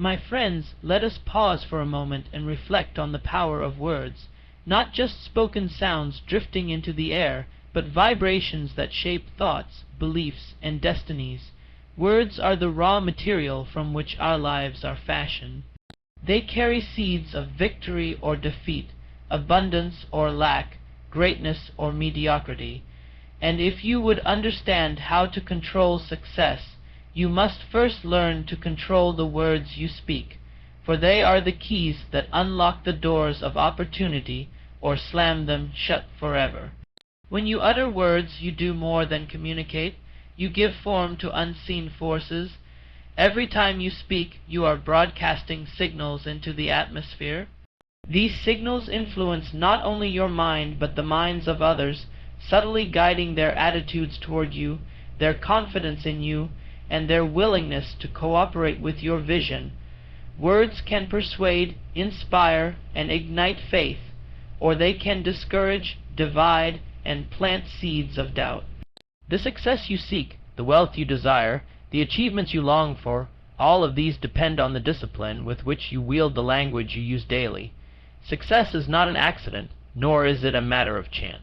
My friends, let us pause for a moment and reflect on the power of words, not just spoken sounds drifting into the air, but vibrations that shape thoughts, beliefs, and destinies. Words are the raw material from which our lives are fashioned. They carry seeds of victory or defeat, abundance or lack, greatness or mediocrity. And if you would understand how to control success, you must first learn to control the words you speak, for they are the keys that unlock the doors of opportunity or slam them shut forever. When you utter words, you do more than communicate. You give form to unseen forces. Every time you speak, you are broadcasting signals into the atmosphere. These signals influence not only your mind, but the minds of others, subtly guiding their attitudes toward you, their confidence in you, and their willingness to cooperate with your vision. Words can persuade, inspire, and ignite faith, or they can discourage, divide, and plant seeds of doubt. The success you seek, the wealth you desire, the achievements you long for, all of these depend on the discipline with which you wield the language you use daily. Success is not an accident, nor is it a matter of chance.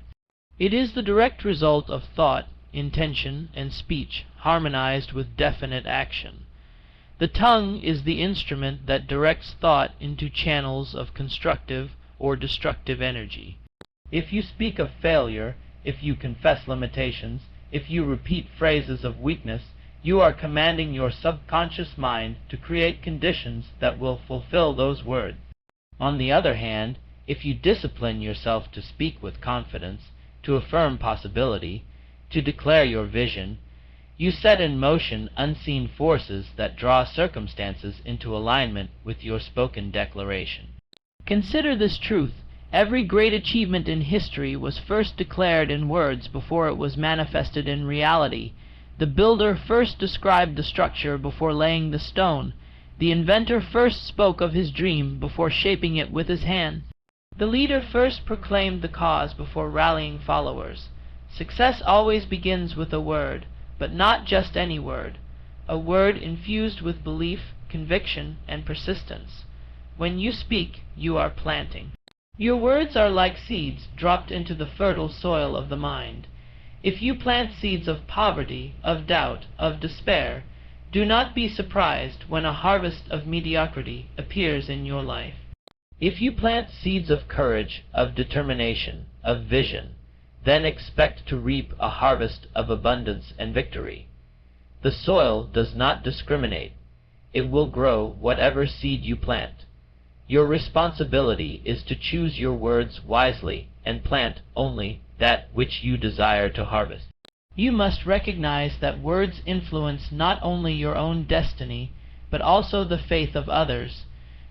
It is the direct result of thought, intention, and speech harmonized with definite action. The tongue is the instrument that directs thought into channels of constructive or destructive energy. If you speak of failure, if you confess limitations, if you repeat phrases of weakness, you are commanding your subconscious mind to create conditions that will fulfill those words. On the other hand, if you discipline yourself to speak with confidence, to affirm possibility, to declare your vision, you set in motion unseen forces that draw circumstances into alignment with your spoken declaration. Consider this truth. Every great achievement in history was first declared in words before it was manifested in reality. The builder first described the structure before laying the stone. The inventor first spoke of his dream before shaping it with his hand. The leader first proclaimed the cause before rallying followers. Success always begins with a word, but not just any word. A word infused with belief, conviction, and persistence. When you speak, you are planting. Your words are like seeds dropped into the fertile soil of the mind. If you plant seeds of poverty, of doubt, of despair, do not be surprised when a harvest of mediocrity appears in your life. If you plant seeds of courage, of determination, of vision, then expect to reap a harvest of abundance and victory. The soil does not discriminate. It will grow whatever seed you plant. Your responsibility is to choose your words wisely and plant only that which you desire to harvest. You must recognize that words influence not only your own destiny, but also the faith of others.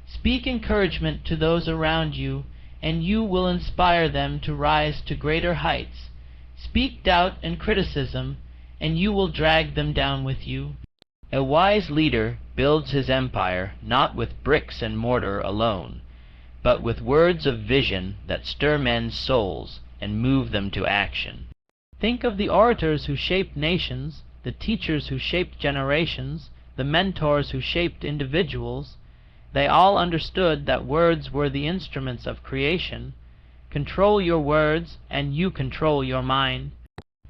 Speak encouragement to those around you, and you will inspire them to rise to greater heights. Speak doubt and criticism, and you will drag them down with you. A wise leader builds his empire not with bricks and mortar alone, but with words of vision that stir men's souls and move them to action. Think of the orators who shaped nations, the teachers who shaped generations, the mentors who shaped individuals. They all understood that words were the instruments of creation. Control your words, and you control your mind.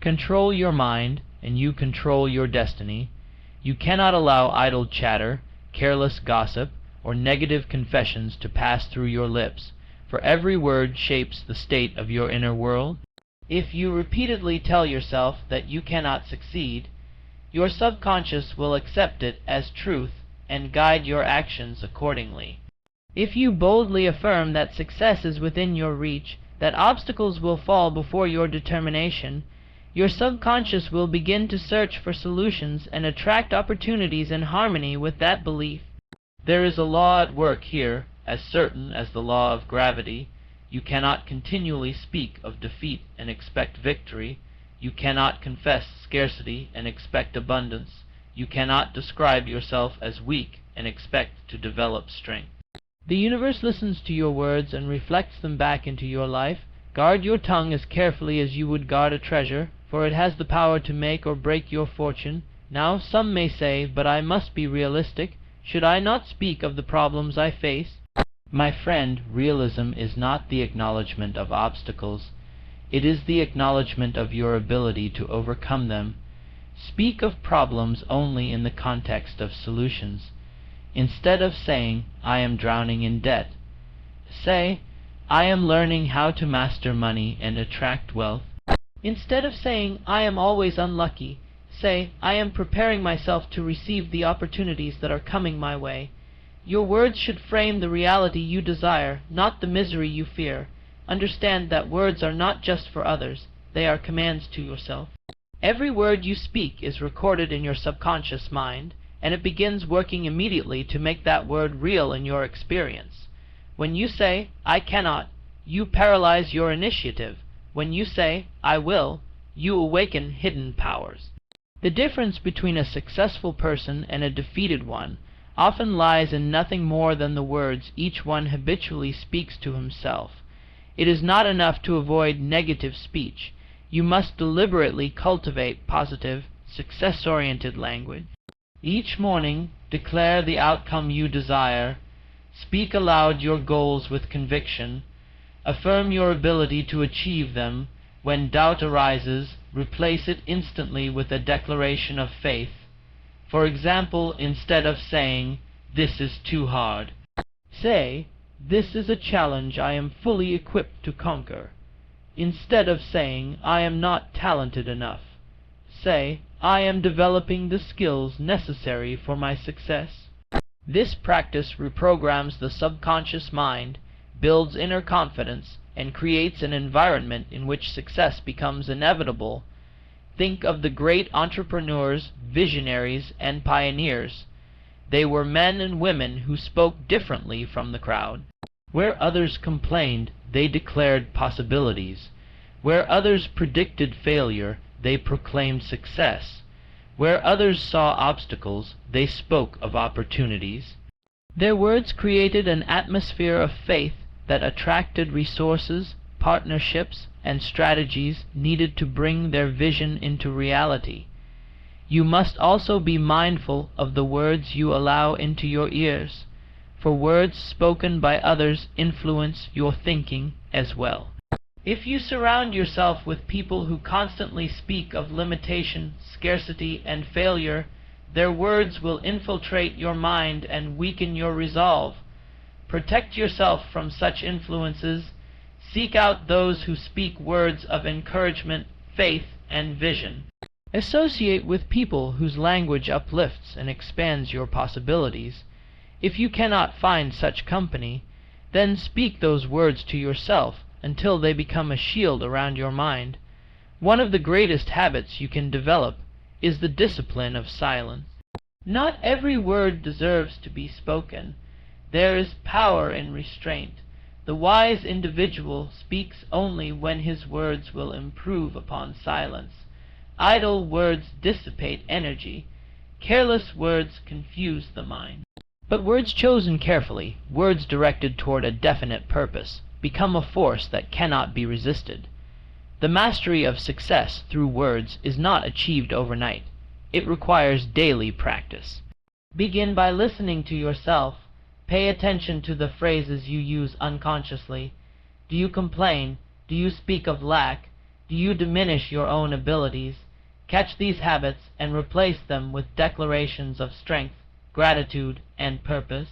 Control your mind, and you control your destiny. You cannot allow idle chatter, careless gossip, or negative confessions to pass through your lips, for every word shapes the state of your inner world. If you repeatedly tell yourself that you cannot succeed, your subconscious will accept it as truth and guide your actions accordingly. If you boldly affirm that success is within your reach, that obstacles will fall before your determination, your subconscious will begin to search for solutions and attract opportunities in harmony with that belief. There is a law at work here, as certain as the law of gravity. You cannot continually speak of defeat and expect victory. You cannot confess scarcity and expect abundance. You cannot describe yourself as weak and expect to develop strength. The universe listens to your words and reflects them back into your life. Guard your tongue as carefully as you would guard a treasure, for it has the power to make or break your fortune. Now some may say, but I must be realistic. Should I not speak of the problems I face? My friend, realism is not the acknowledgment of obstacles. It is the acknowledgment of your ability to overcome them. Speak of problems only in the context of solutions. Instead of saying, "I am drowning in debt," say, "I am learning how to master money and attract wealth." Instead of saying, "I am always unlucky," say, "I am preparing myself to receive the opportunities that are coming my way." Your words should frame the reality you desire, not the misery you fear. Understand that words are not just for others, they are commands to yourself. Every word you speak is recorded in your subconscious mind, and it begins working immediately to make that word real in your experience. When you say, "I cannot," you paralyze your initiative. When you say, "I will," you awaken hidden powers. The difference between a successful person and a defeated one often lies in nothing more than the words each one habitually speaks to himself. It is not enough to avoid negative speech. You must deliberately cultivate positive, success-oriented language. Each morning, declare the outcome you desire. Speak aloud your goals with conviction. Affirm your ability to achieve them. When doubt arises, replace it instantly with a declaration of faith. For example, instead of saying, "This is too hard," say, "This is a challenge I am fully equipped to conquer." Instead of saying, "I am not talented enough," say, "I am developing the skills necessary for my success." This practice reprograms the subconscious mind, builds inner confidence, and creates an environment in which success becomes inevitable. Think of the great entrepreneurs, visionaries, and pioneers. They were men and women who spoke differently from the crowd. Where others complained, they declared possibilities. Where others predicted failure, they proclaimed success. Where others saw obstacles, they spoke of opportunities. Their words created an atmosphere of faith that attracted resources, partnerships, and strategies needed to bring their vision into reality. You must also be mindful of the words you allow into your ears, for words spoken by others influence your thinking as well. If you surround yourself with people who constantly speak of limitation, scarcity, and failure, their words will infiltrate your mind and weaken your resolve. Protect yourself from such influences. Seek out those who speak words of encouragement, faith, and vision. Associate with people whose language uplifts and expands your possibilities. If you cannot find such company, then speak those words to yourself until they become a shield around your mind. One of the greatest habits you can develop is the discipline of silence. Not every word deserves to be spoken. There is power in restraint. The wise individual speaks only when his words will improve upon silence. Idle words dissipate energy. Careless words confuse the mind. But words chosen carefully, words directed toward a definite purpose, become a force that cannot be resisted. The mastery of success through words is not achieved overnight. It requires daily practice. Begin by listening to yourself. Pay attention to the phrases you use unconsciously. Do you complain? Do you speak of lack? Do you diminish your own abilities? Catch these habits and replace them with declarations of strength, gratitude, and purpose.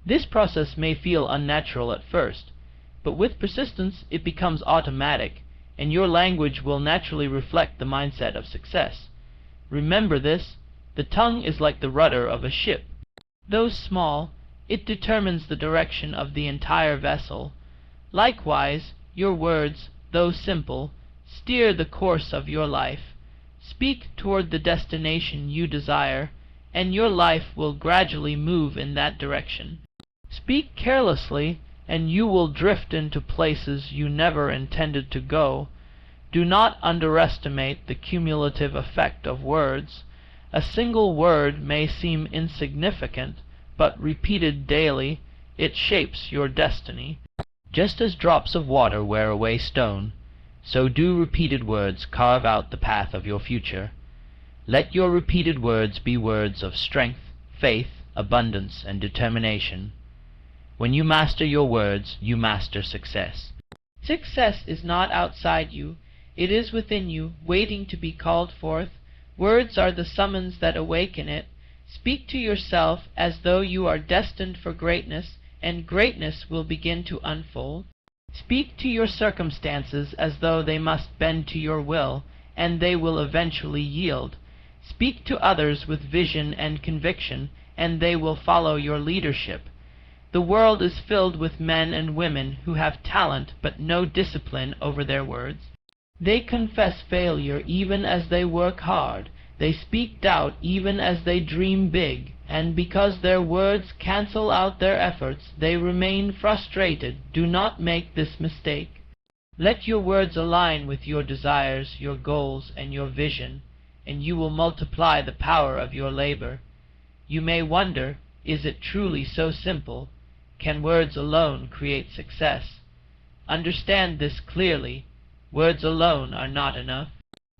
This process may feel unnatural at first, but with persistence it becomes automatic, and your language will naturally reflect the mindset of success. Remember this: the tongue is like the rudder of a ship. Though small, it determines the direction of the entire vessel. Likewise, your words, though simple, steer the course of your life. Speak toward the destination you desire, and your life will gradually move in that direction. Speak carelessly, and you will drift into places you never intended to go. Do not underestimate the cumulative effect of words. A single word may seem insignificant, but repeated daily, it shapes your destiny. Just as drops of water wear away stone, so do repeated words carve out the path of your future. Let your repeated words be words of strength, faith, abundance, and determination. When you master your words, you master success. Success is not outside you. It is within you, waiting to be called forth. Words are the summons that awaken it. Speak to yourself as though you are destined for greatness, and greatness will begin to unfold. Speak to your circumstances as though they must bend to your will, and they will eventually yield. Speak to others with vision and conviction, and they will follow your leadership. The world is filled with men and women who have talent but no discipline over their words. They confess failure even as they work hard. They speak doubt even as they dream big, and because their words cancel out their efforts, they remain frustrated. Do not make this mistake. Let your words align with your desires, your goals, and your vision, and you will multiply the power of your labor. You may wonder, is it truly so simple? Can words alone create success? Understand this clearly. Words alone are not enough.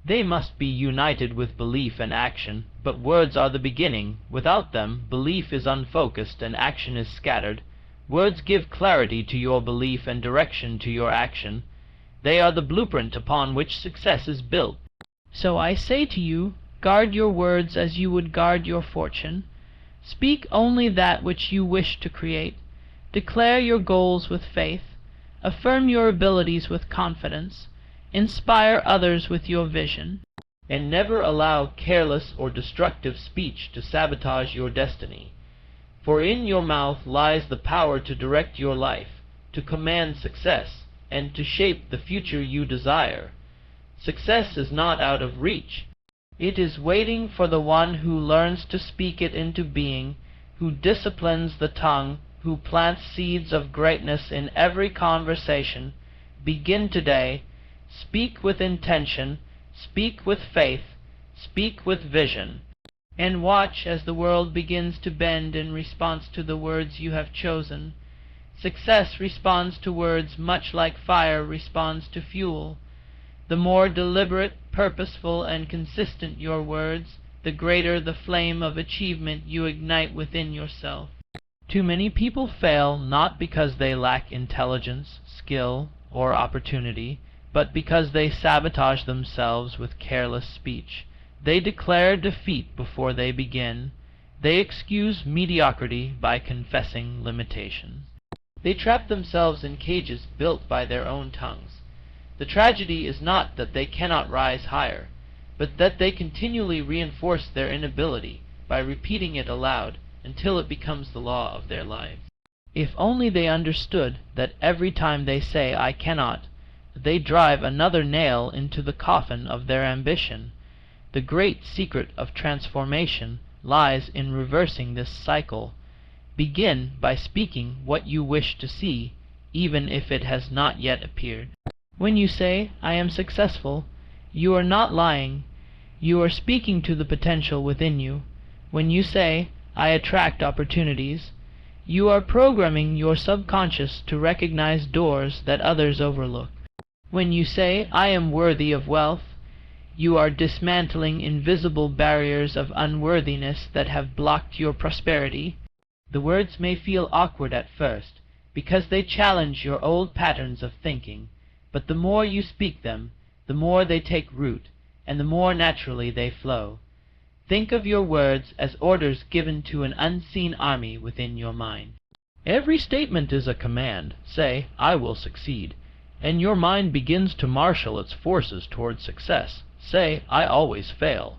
They must be united with belief and action, but words are the beginning. Without them, belief is unfocused and action is scattered. Words give clarity to your belief and direction to your action. They are the blueprint upon which success is built. So I say to you, guard your words as you would guard your fortune. Speak only that which you wish to create. Declare your goals with faith. Affirm your abilities with confidence. Inspire others with your vision. And never allow careless or destructive speech to sabotage your destiny. For in your mouth lies the power to direct your life, to command success, and to shape the future you desire. Success is not out of reach. It is waiting for the one who learns to speak it into being, who disciplines the tongue, who plants seeds of greatness in every conversation. Begin today. Speak with intention. Speak with faith. Speak with vision. And watch as the world begins to bend in response to the words you have chosen. Success responds to words much like fire responds to fuel. The more deliberate, purposeful, and consistent your words, the greater the flame of achievement you ignite within yourself. Too many people fail not because they lack intelligence, skill, or opportunity, but because they sabotage themselves with careless speech. They declare defeat before they begin. They excuse mediocrity by confessing limitations. They trap themselves in cages built by their own tongues. The tragedy is not that they cannot rise higher, but that they continually reinforce their inability by repeating it aloud until it becomes the law of their lives. If only they understood that every time they say, "I cannot," they drive another nail into the coffin of their ambition. The great secret of transformation lies in reversing this cycle. Begin by speaking what you wish to see, even if it has not yet appeared. When you say, "I am successful," you are not lying. You are speaking to the potential within you. When you say, "I attract opportunities," you are programming your subconscious to recognize doors that others overlook. When you say, "I am worthy of wealth," you are dismantling invisible barriers of unworthiness that have blocked your prosperity. The words may feel awkward at first, because they challenge your old patterns of thinking, but the more you speak them, the more they take root, and the more naturally they flow. Think of your words as orders given to an unseen army within your mind. Every statement is a command. Say, "I will succeed," and your mind begins to marshal its forces toward success. Say, "I always fail,"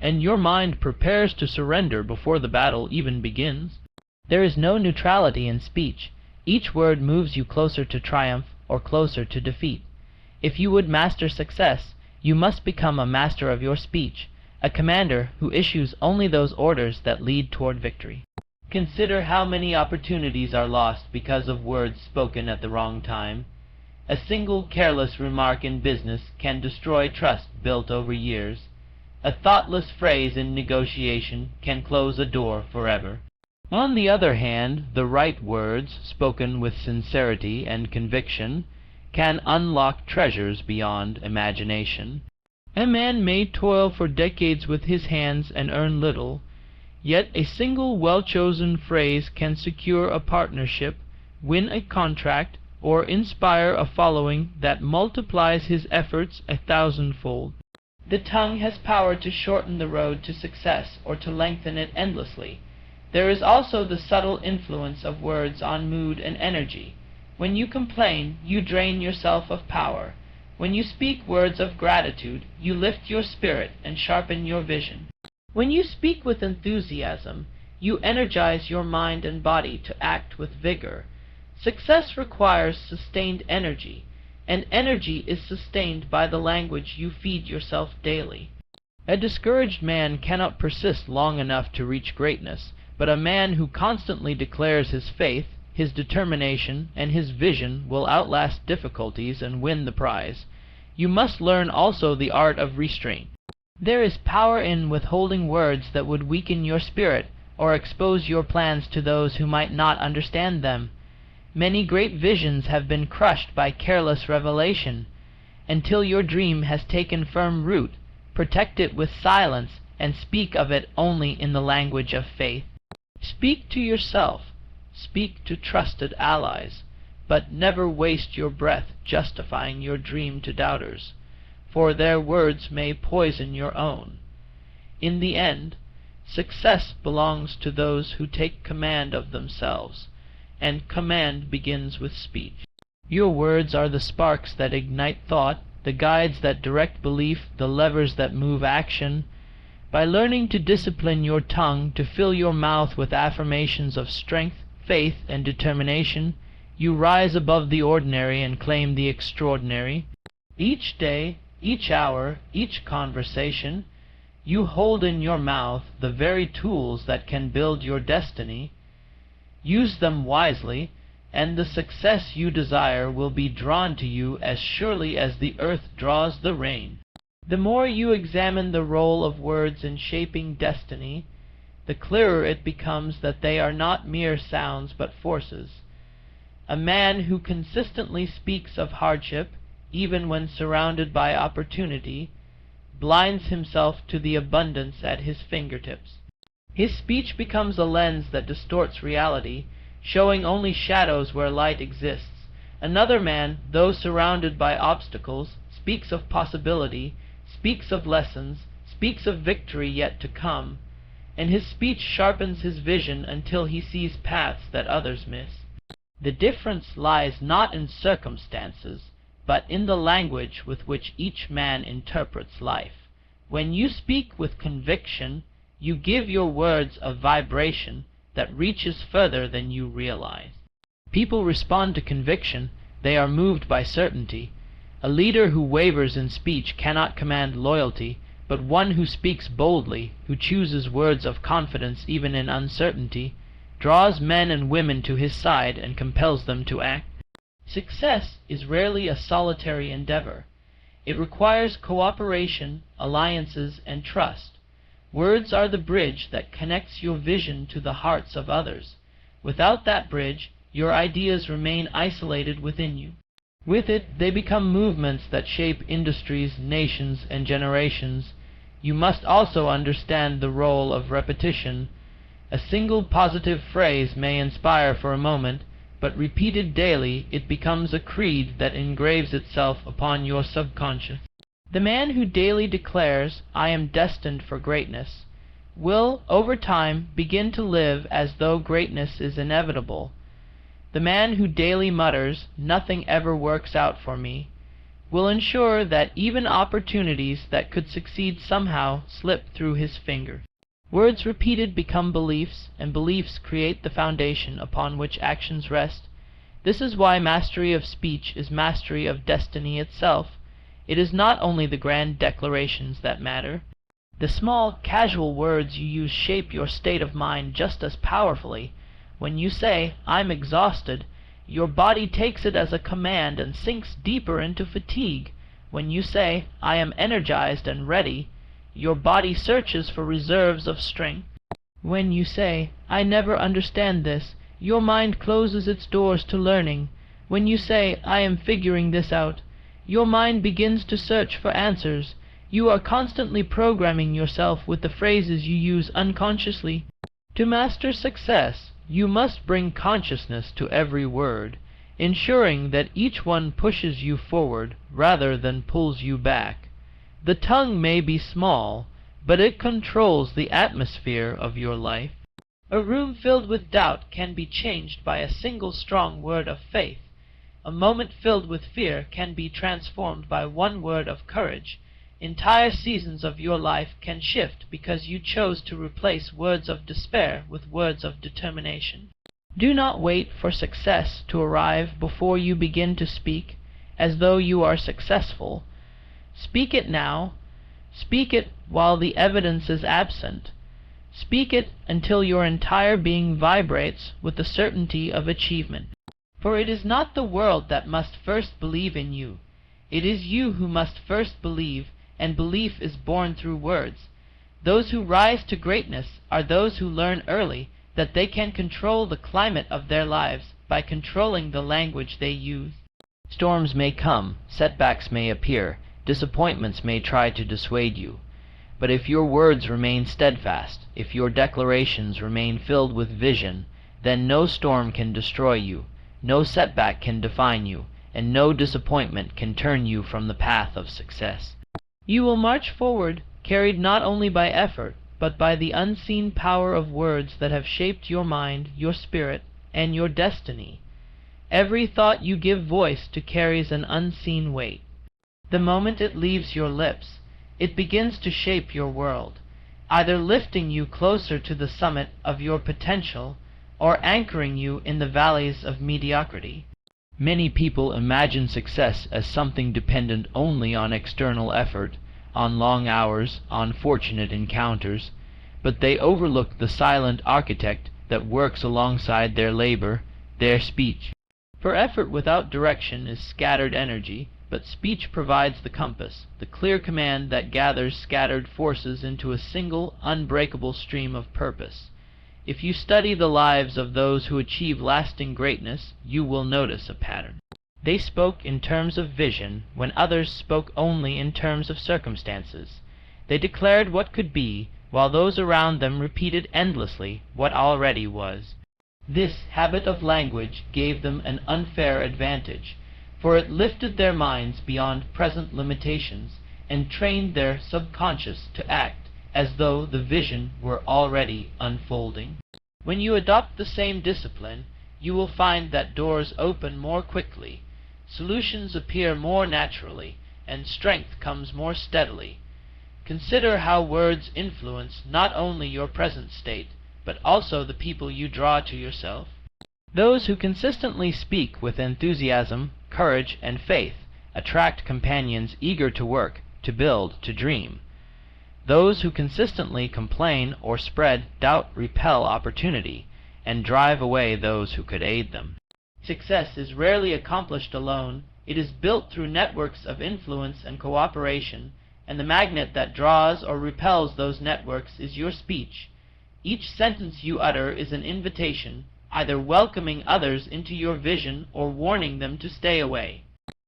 and your mind prepares to surrender before the battle even begins. There is no neutrality in speech. Each word moves you closer to triumph or closer to defeat. If you would master success, you must become a master of your speech, a commander who issues only those orders that lead toward victory. Consider how many opportunities are lost because of words spoken at the wrong time. A single careless remark in business can destroy trust built over years. A thoughtless phrase in negotiation can close a door forever. On the other hand, the right words, spoken with sincerity and conviction, can unlock treasures beyond imagination. A man may toil for decades with his hands and earn little. Yet a single well-chosen phrase can secure a partnership, win a contract, or inspire a following that multiplies his efforts 1,000-fold. The tongue has power to shorten the road to success or to lengthen it endlessly. There is also the subtle influence of words on mood and energy. When you complain, you drain yourself of power. When you speak words of gratitude, you lift your spirit and sharpen your vision. When you speak with enthusiasm, you energize your mind and body to act with vigor. Success requires sustained energy, and energy is sustained by the language you feed yourself daily. A discouraged man cannot persist long enough to reach greatness, but a man who constantly declares his faith, his determination, and his vision will outlast difficulties and win the prize. You must learn also the art of restraint. There is power in withholding words that would weaken your spirit or expose your plans to those who might not understand them. Many great visions have been crushed by careless revelation. Until your dream has taken firm root, protect it with silence and speak of it only in the language of faith. Speak to yourself, speak to trusted allies, but never waste your breath justifying your dream to doubters, for their words may poison your own. In the end, success belongs to those who take command of themselves, and command begins with speech. Your words are the sparks that ignite thought, the guides that direct belief, the levers that move action. By learning to discipline your tongue to fill your mouth with affirmations of strength, faith, and determination, you rise above the ordinary and claim the extraordinary. Each day, each hour, each conversation, you hold in your mouth the very tools that can build your destiny. Use them wisely, and the success you desire will be drawn to you as surely as the earth draws the rain. The more you examine the role of words in shaping destiny, the clearer it becomes that they are not mere sounds but forces. A man who consistently speaks of hardship, even when surrounded by opportunity, blinds himself to the abundance at his fingertips. His speech becomes a lens that distorts reality, showing only shadows where light exists. Another man, though surrounded by obstacles, speaks of possibility, speaks of lessons, speaks of victory yet to come, and his speech sharpens his vision until he sees paths that others miss. The difference lies not in circumstances, but in the language with which each man interprets life. When you speak with conviction, you give your words a vibration that reaches further than you realize. People respond to conviction, they are moved by certainty. A leader who wavers in speech cannot command loyalty, but one who speaks boldly, who chooses words of confidence even in uncertainty, draws men and women to his side and compels them to act. Success is rarely a solitary endeavor. It requires cooperation, alliances, and trust. Words are the bridge that connects your vision to the hearts of others. Without that bridge, your ideas remain isolated within you. With it, they become movements that shape industries, nations, and generations. You must also understand the role of repetition. A single positive phrase may inspire for a moment, but repeated daily, it becomes a creed that engraves itself upon your subconscious. The man who daily declares, "I am destined for greatness," will, over time, begin to live as though greatness is inevitable. The man who daily mutters, "Nothing ever works out for me," will ensure that even opportunities that could succeed somehow slip through his fingers. Words repeated become beliefs, and beliefs create the foundation upon which actions rest. This is why mastery of speech is mastery of destiny itself. It is not only the grand declarations that matter. The small, casual words you use shape your state of mind just as powerfully. When you say, "I'm exhausted," your body takes it as a command and sinks deeper into fatigue. When you say, "I am energized and ready," your body searches for reserves of strength. When you say, "I never understand this," your mind closes its doors to learning. When you say, "I am figuring this out," your mind begins to search for answers. You are constantly programming yourself with the phrases you use unconsciously. To master success, you must bring consciousness to every word, ensuring that each one pushes you forward rather than pulls you back. The tongue may be small, but it controls the atmosphere of your life. A room filled with doubt can be changed by a single strong word of faith. A moment filled with fear can be transformed by one word of courage. Entire seasons of your life can shift because you chose to replace words of despair with words of determination. Do not wait for success to arrive before you begin to speak as though you are successful. Speak it now. Speak it while the evidence is absent. Speak it until your entire being vibrates with the certainty of achievement. For it is not the world that must first believe in you. It is you who must first believe, and belief is born through words. Those who rise to greatness are those who learn early that they can control the climate of their lives by controlling the language they use. Storms may come, setbacks may appear, disappointments may try to dissuade you. But if your words remain steadfast, if your declarations remain filled with vision, then no storm can destroy you, no setback can define you, and no disappointment can turn you from the path of success. You will march forward, carried not only by effort, but by the unseen power of words that have shaped your mind, your spirit, and your destiny. Every thought you give voice to carries an unseen weight. The moment it leaves your lips, it begins to shape your world, either lifting you closer to the summit of your potential or anchoring you in the valleys of mediocrity. Many people imagine success as something dependent only on external effort, on long hours, on fortunate encounters, but they overlook the silent architect that works alongside their labor, their speech. For effort without direction is scattered energy, but speech provides the compass, the clear command that gathers scattered forces into a single, unbreakable stream of purpose. If you study the lives of those who achieve lasting greatness, you will notice a pattern. They spoke in terms of vision when others spoke only in terms of circumstances. They declared what could be, while those around them repeated endlessly what already was. This habit of language gave them an unfair advantage, for it lifted their minds beyond present limitations and trained their subconscious to act as though the vision were already unfolding. When you adopt the same discipline, you will find that doors open more quickly, solutions appear more naturally, and strength comes more steadily. Consider how words influence not only your present state, but also the people you draw to yourself. Those who consistently speak with enthusiasm, courage, and faith attract companions eager to work, to build, to dream. Those who consistently complain or spread doubt repel opportunity, and drive away those who could aid them. Success is rarely accomplished alone. It is built through networks of influence and cooperation, and the magnet that draws or repels those networks is your speech. Each sentence you utter is an invitation, either welcoming others into your vision or warning them to stay away.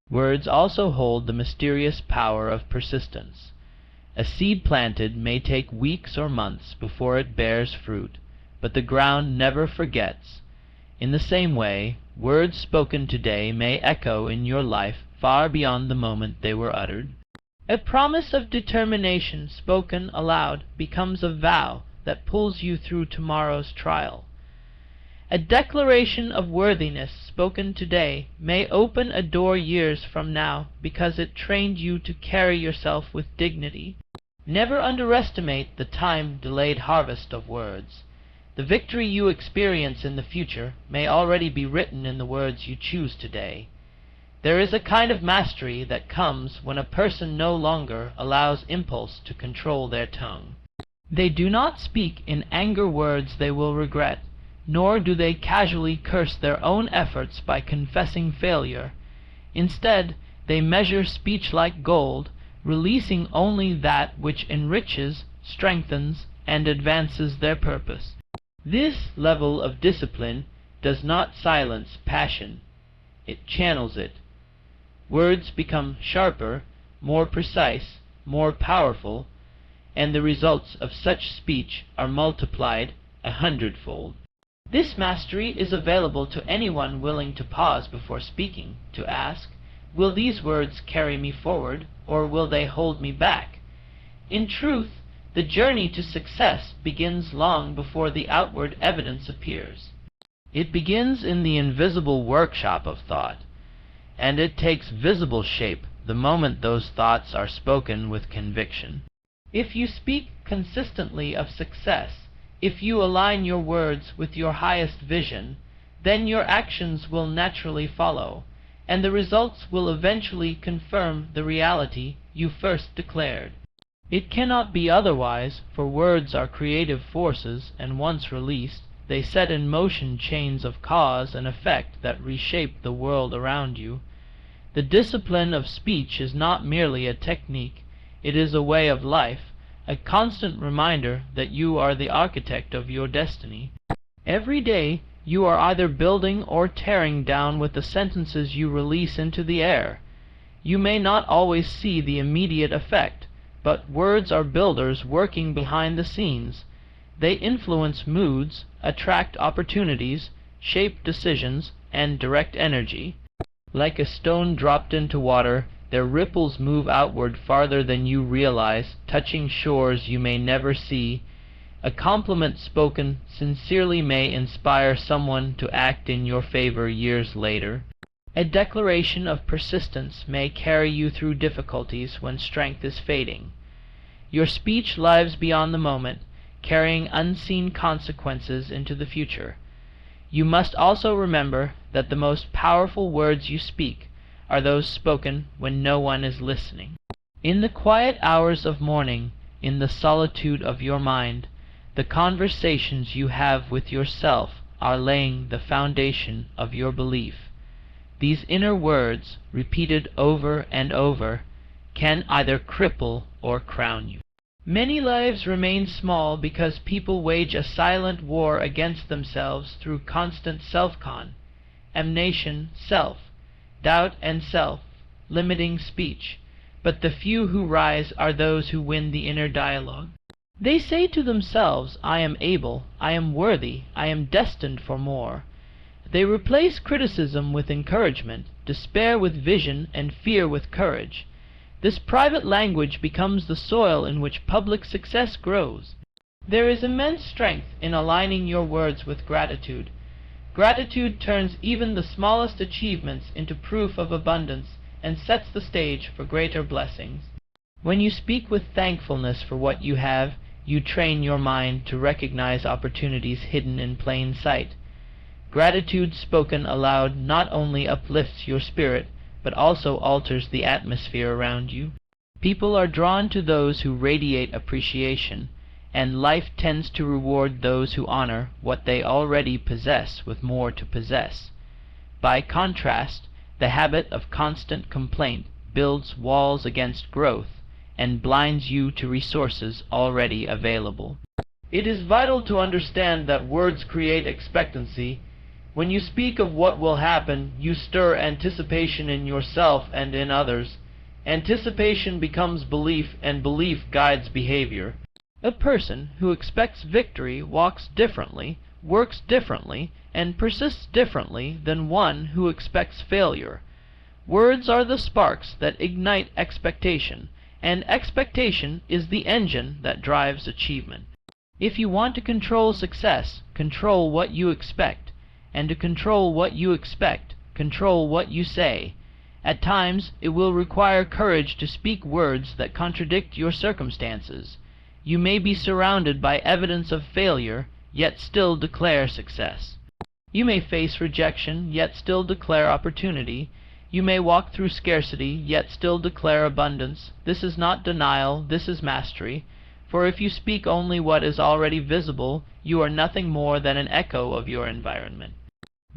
Words also hold the mysterious power of persistence. A seed planted may take weeks or months before it bears fruit, but the ground never forgets. In the same way, words spoken today may echo in your life far beyond the moment they were uttered. A promise of determination spoken aloud becomes a vow that pulls you through tomorrow's trial. A declaration of worthiness spoken today may open a door years from now because it trained you to carry yourself with dignity. Never underestimate the time-delayed harvest of words. The victory you experience in the future may already be written in the words you choose today. There is a kind of mastery that comes when a person no longer allows impulse to control their tongue. They do not speak in anger words they will regret, nor do they casually curse their own efforts by confessing failure. Instead, they measure speech like gold, releasing only that which enriches, strengthens, and advances their purpose. This level of discipline does not silence passion. It channels it. Words become sharper, more precise, more powerful, and the results of such speech are multiplied 100-fold. This mastery is available to anyone willing to pause before speaking, to ask, will these words carry me forward, or will they hold me back? In truth, the journey to success begins long before the outward evidence appears. It begins in the invisible workshop of thought, and it takes visible shape the moment those thoughts are spoken with conviction. If you speak consistently of success, if you align your words with your highest vision, then your actions will naturally follow, and the results will eventually confirm the reality you first declared. It cannot be otherwise, for words are creative forces, and once released, they set in motion chains of cause and effect that reshape the world around you. The discipline of speech is not merely a technique, it is a way of life, a constant reminder that you are the architect of your destiny. Every day, you are either building or tearing down with the sentences you release into the air. You may not always see the immediate effect, but words are builders working behind the scenes. They influence moods, attract opportunities, shape decisions, and direct energy. Like a stone dropped into water, their ripples move outward farther than you realize, touching shores you may never see. A compliment spoken sincerely may inspire someone to act in your favor years later. A declaration of persistence may carry you through difficulties when strength is fading. Your speech lives beyond the moment, carrying unseen consequences into the future. You must also remember that the most powerful words you speak are those spoken when no one is listening. In the quiet hours of morning, in the solitude of your mind, the conversations you have with yourself are laying the foundation of your belief. These inner words, repeated over and over, can either cripple or crown you. Many lives remain small because people wage a silent war against themselves through constant self-condemnation, doubt and self-limiting speech, but the few who rise are those who win the inner dialogue. They say to themselves, I am able, I am worthy, I am destined for more. They replace criticism with encouragement, despair with vision, and fear with courage. This private language becomes the soil in which public success grows. There is immense strength in aligning your words with gratitude. Gratitude turns even the smallest achievements into proof of abundance and sets the stage for greater blessings. When you speak with thankfulness for what you have, you train your mind to recognize opportunities hidden in plain sight. Gratitude spoken aloud not only uplifts your spirit, but also alters the atmosphere around you. People are drawn to those who radiate appreciation, and life tends to reward those who honor what they already possess with more to possess. By contrast, the habit of constant complaint builds walls against growth and blinds you to resources already available. It is vital to understand that words create expectancy. When you speak of what will happen, you stir anticipation in yourself and in others. Anticipation becomes belief, and belief guides behavior. A person who expects victory walks differently, works differently, and persists differently than one who expects failure. Words are the sparks that ignite expectation, and expectation is the engine that drives achievement. If you want to control success, control what you expect. And to control what you expect, control what you say. At times, it will require courage to speak words that contradict your circumstances. You may be surrounded by evidence of failure, yet still declare success. You may face rejection, yet still declare opportunity. You may walk through scarcity, yet still declare abundance. This is not denial, this is mastery. For if you speak only what is already visible, you are nothing more than an echo of your environment.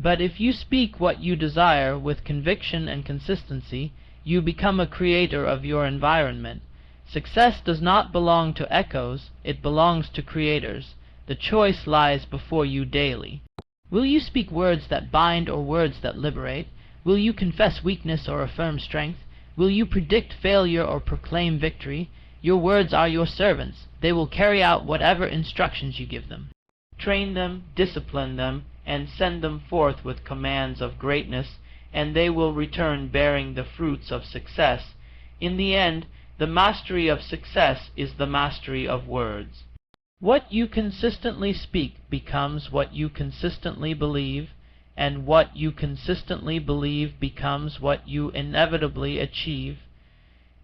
But if you speak what you desire with conviction and consistency, you become a creator of your environment. Success does not belong to echoes, it belongs to creators. The choice lies before you daily. Will you speak words that bind or words that liberate? Will you confess weakness or affirm strength? Will you predict failure or proclaim victory? Your words are your servants. They will carry out whatever instructions you give them. Train them, discipline them, and send them forth with commands of greatness, and they will return bearing the fruits of success. In the end, the mastery of success is the mastery of words. What you consistently speak becomes what you consistently believe, and what you consistently believe becomes what you inevitably achieve.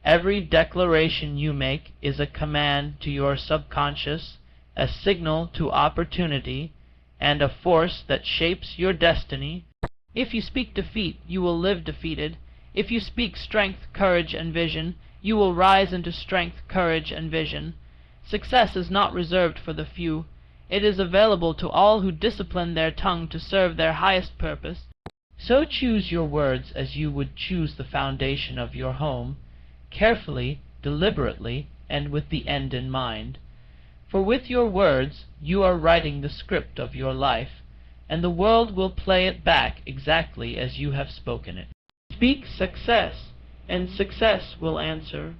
Every declaration you make is a command to your subconscious, a signal to opportunity, and a force that shapes your destiny. If you speak defeat, you will live defeated. If you speak strength, courage, and vision, you will rise into strength, courage, and vision. Success is not reserved for the few. It is available to all who discipline their tongue to serve their highest purpose. So choose your words as you would choose the foundation of your home, carefully, deliberately, and with the end in mind. For with your words you are writing the script of your life, and the world will play it back exactly as you have spoken it. Speak success, and success will answer.